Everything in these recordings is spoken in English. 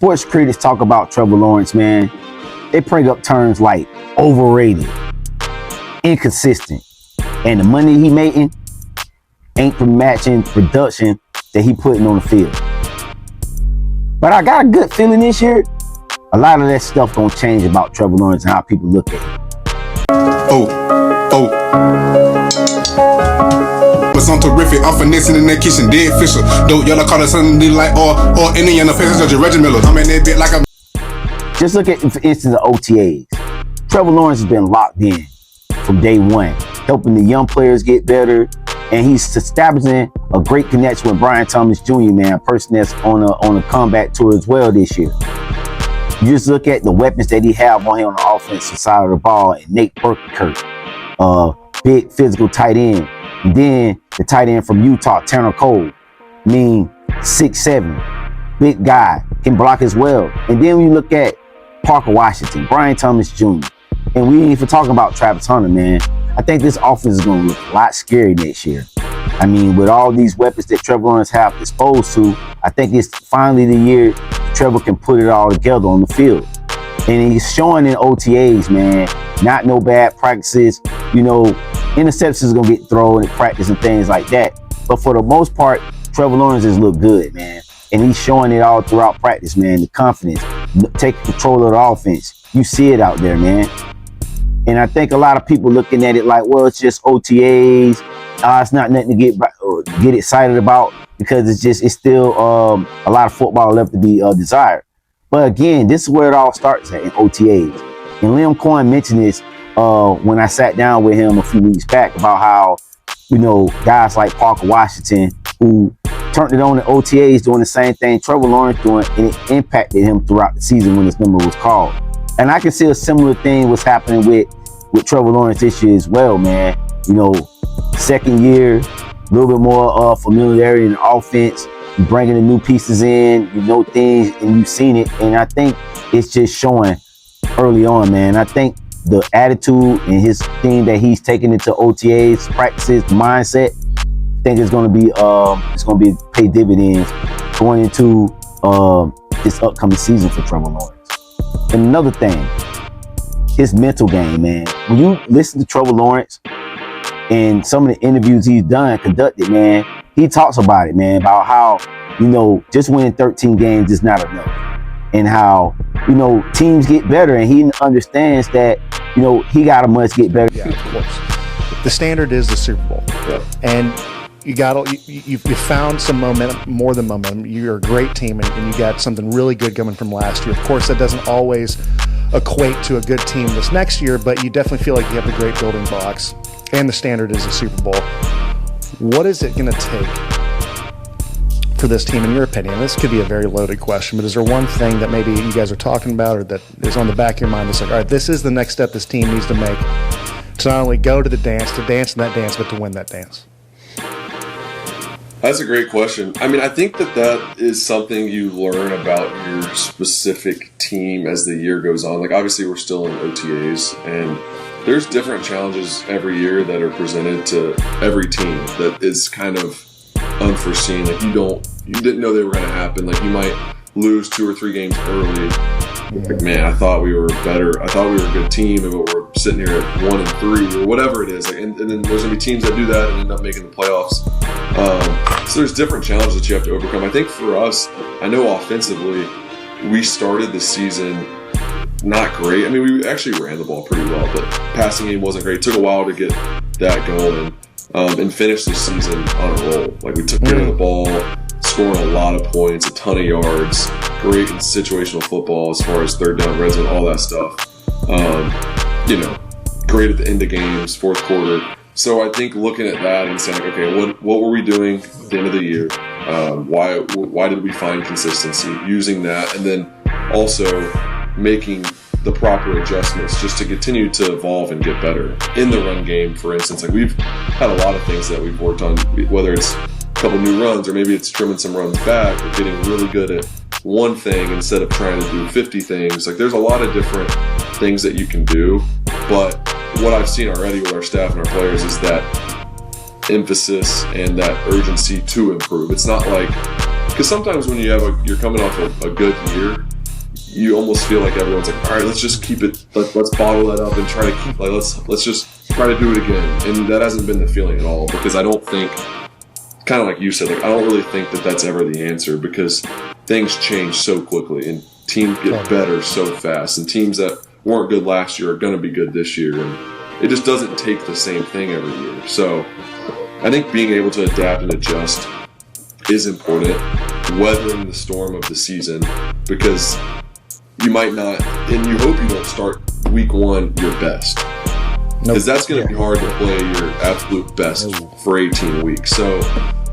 sports critics talk about Trevor Lawrence, man, they bring up terms like overrated, inconsistent, and the money he making ain't matching production that he putting on the field. But I got a good feeling this year, a lot of that stuff gonna change about Trevor Lawrence and how people look at him. But I'm terrific, I'm finessing in that kitchen, dead Fisher. Dope, y'all call it something like or Indiana Pacers, Judge Reggie Miller. I'm in that bit like a. Just look at, for instance, the OTAs. Trevor Lawrence has been locked in from day one, helping the young players get better, and he's establishing a great connection with Brian Thomas Jr., man, a person that's on a comeback tour as well this year. You just look at the weapons that he have on him on the offensive side of the ball, and Nate Burkert, big physical tight end. And then the tight end from Utah, Tanner Cole, 6'7", big guy, can block as well. And then when you look at Parker Washington, Brian Thomas Jr., and we ain't even talking about Travis Hunter, man. I think this offense is going to look a lot scary next year. I mean, with all these weapons that Trevor Lawrence have exposed to, I think it's finally the year Trevor can put it all together on the field. And he's showing in OTAs, man, not no bad practices. You know, interceptions going to get thrown in practice and things like that. But for the most part, Trevor Lawrence has looked good, man. And he's showing it all throughout practice, man. The confidence, taking control of the offense. You see it out there, man. And I think a lot of people looking at it like, well, it's just OTAs. It's not nothing to get excited about, because it's still a lot of football left to be desired. But again, this is where it all starts at, in OTAs. And Liam Cohen mentioned this when I sat down with him a few weeks back about how, you know, guys like Parker Washington, who turned it on in OTAs doing the same thing Trevor Lawrence doing, and it impacted him throughout the season when his number was called. And I can see a similar thing was happening with Trevor Lawrence this year as well, man. You know, second year, a little bit more familiarity in the offense. You're bringing the new pieces in, you know things, and you've seen it. And I think it's just showing early on, man. I think the attitude and his thing that he's taking into OTAs, practices, mindset, I think it's going to be pay dividends going into this upcoming season for Trevor Lawrence. And another thing, his mental game, man. When you listen to Trevor Lawrence and some of the interviews he's conducted, man, he talks about it, man, about how, you know, just winning 13 games is not enough. And how, you know, teams get better, and he understands that, you know, he got to must get better. Yeah, of course. The standard is the Super Bowl. Yeah. And you found some momentum, more than momentum. You're a great team, and you got something really good coming from last year. Of course, that doesn't always equate to a good team this next year, but you definitely feel like you have the great building blocks, and the standard is the Super Bowl. What is it going to take for this team, in your opinion? This could be a very loaded question, but is there one thing that maybe you guys are talking about, or that is on the back of your mind that's like, all right, this is the next step this team needs to make to not only go to the dance, to dance in that dance, but to win that dance? That's a great question. I mean, I think that is something you learn about your specific team as the year goes on. Like, obviously, we're still in OTAs, and there's different challenges every year that are presented to every team that is kind of unforeseen. Like, you didn't know they were going to happen. Like, you might lose 2 or 3 games early. Like, man, I thought we were better. I thought we were a good team, but we're sitting here at 1-3 or whatever it is. Like, and then there's going to be teams that do that and end up making the playoffs. So there's different challenges that you have to overcome. I think for us, I know offensively, we started the season not great. I mean, we actually ran the ball pretty well, but passing game wasn't great. It took a while to get that going, and finish the season on a roll. Like, we took care of the ball, scoring a lot of points, a ton of yards, great in situational football as far as third down, red zone, all that stuff. You know, great at the end of games, fourth quarter. So I think looking at that and saying, like, okay, what were we doing at the end of the year? Why did we find consistency? Using that, and then also making the proper adjustments just to continue to evolve and get better in the run game. For instance, like, we've had a lot of things that we've worked on, whether it's a couple new runs or maybe it's trimming some runs back or getting really good at one thing instead of trying to do 50 things. Like, there's a lot of different things that you can do, but what I've seen already with our staff and our players is that emphasis and that urgency to improve. It's not like, because sometimes when you're coming off a good year, you almost feel like everyone's like, all right, let's just keep it, let's bottle that up and try to keep, like, let's just try to do it again. And that hasn't been the feeling at all, because I don't think, kind of like you said, like, I don't really think that that's ever the answer, because things change so quickly and teams get better so fast, and teams that weren't good last year are going to be good this year, and it just doesn't take the same thing every year. So I think being able to adapt and adjust is important, weathering the storm of the season, because you might not, and you hope you don't start week one your best, because that's going to be hard to play your absolute best for 18 weeks. So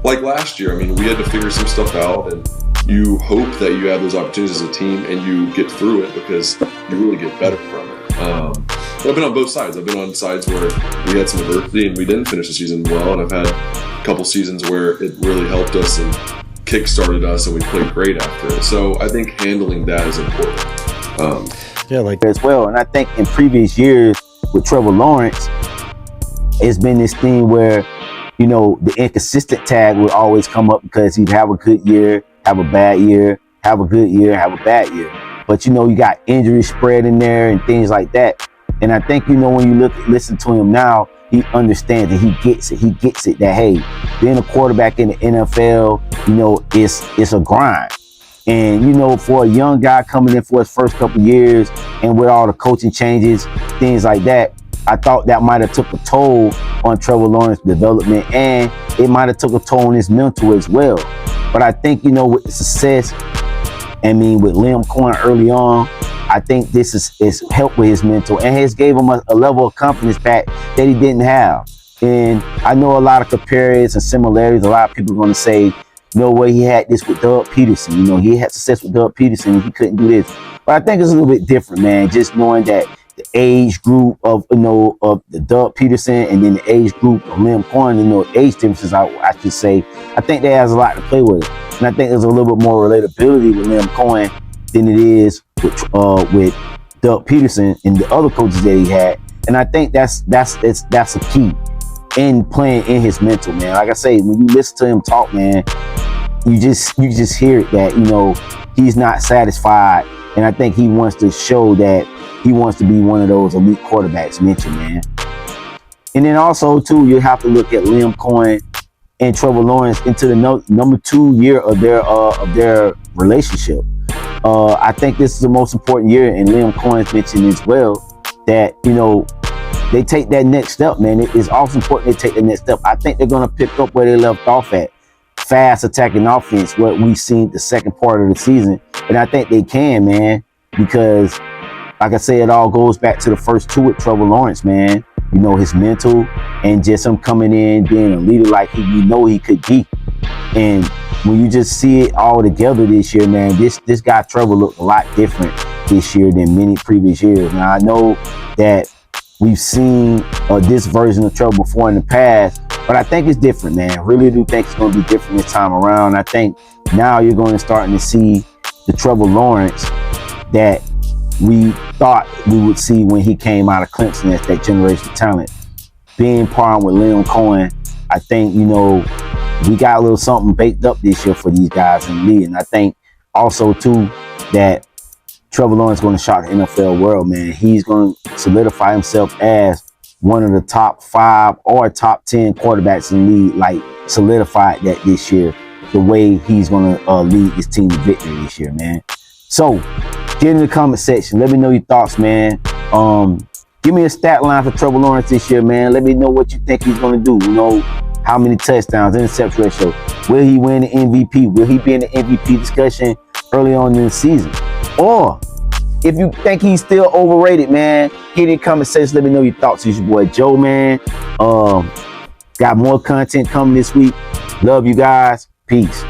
like last year, I mean, we had to figure some stuff out, and you hope that you have those opportunities as a team and you get through it, because you really get better from it. But I've been on both sides. I've been on sides where we had some adversity and we didn't finish the season well, and I've had a couple seasons where it really helped us and kick-started us, and we played great after it. So I think handling that is important. As well. And I think in previous years with Trevor Lawrence, it's been this thing where, you know, the inconsistent tag would always come up, because he'd have a good year, have a bad year, have a good year, have a bad year. But, you know, you got injuries spread in there and things like that. And I think, you know, when you listen to him now, he understands that he gets it. He gets it that, hey, being a quarterback in the NFL, you know, it's a grind. And, you know, for a young guy coming in for his first couple years, and with all the coaching changes, things like that, I thought that might have took a toll on Trevor Lawrence's development, and it might have took a toll on his mental as well. But I think, you know, with the success, I mean, with Liam Cohen early on, I think this is helped with his mental, and has gave him a level of confidence back that he didn't have. And I know a lot of comparisons and similarities. A lot of people are going to say, you know what, he had this with Doug Peterson. You know, he had success with Doug Peterson and he couldn't do this. But I think it's a little bit different, man. Just knowing that the age group of, you know, of the Doug Peterson, and then the age group of Liam Cohen, you know, age differences, I should say, I think that has a lot to play with it. And I think there's a little bit more relatability with Liam Cohen than it is with Doug Peterson and the other coaches that he had. And I think that's a key in playing in his mental, man. Like I say, when you listen to him talk, man, you just hear it that, you know, he's not satisfied. And I think he wants to show that he wants to be one of those elite quarterbacks mentioned, man. And then also, too, you have to look at Liam Cohen and Trevor Lawrence into the number 2 year of their relationship. I think this is the most important year, and Liam Cohen's mentioned as well, that, you know, they take that next step, man. It is also important they take the next step. I think they're going to pick up where they left off at. Fast attacking offense, what we've seen the second part of the season. And I think they can, man, because, like I say, it all goes back to the first two with Trevor Lawrence, man. You know, his mental, and just him coming in, being a leader like we know he could be. And when you just see it all together this year, man, this guy Trevor looked a lot different this year than many previous years. Now, I know that we've seen this version of Trevor before in the past, but I think it's different, man. I really do think it's going to be different this time around. I think now you're going to starting to see the Trevor Lawrence that we thought we would see when he came out of Clemson as that generational talent. Being partnered with Liam Cohen, I think, you know, we got a little something baked up this year for these guys in the league. And I think also, too, that Trevor Lawrence is going to shock the NFL world, man. He's going to solidify himself as one of the top 5 or top 10 quarterbacks in the league, like solidified that this year, the way he's going to lead his team to victory this year, man. So, get in the comment section. Let me know your thoughts, man. Give me a stat line for Trevor Lawrence this year, man. Let me know what you think he's going to do. You know, how many touchdowns, interception ratio. Will he win the MVP? Will he be in the MVP discussion early on in the season? Or if you think he's still overrated, man, get in the comment section. Let me know your thoughts. It's your boy Joe, man. Got more content coming this week. Love you guys. Peace.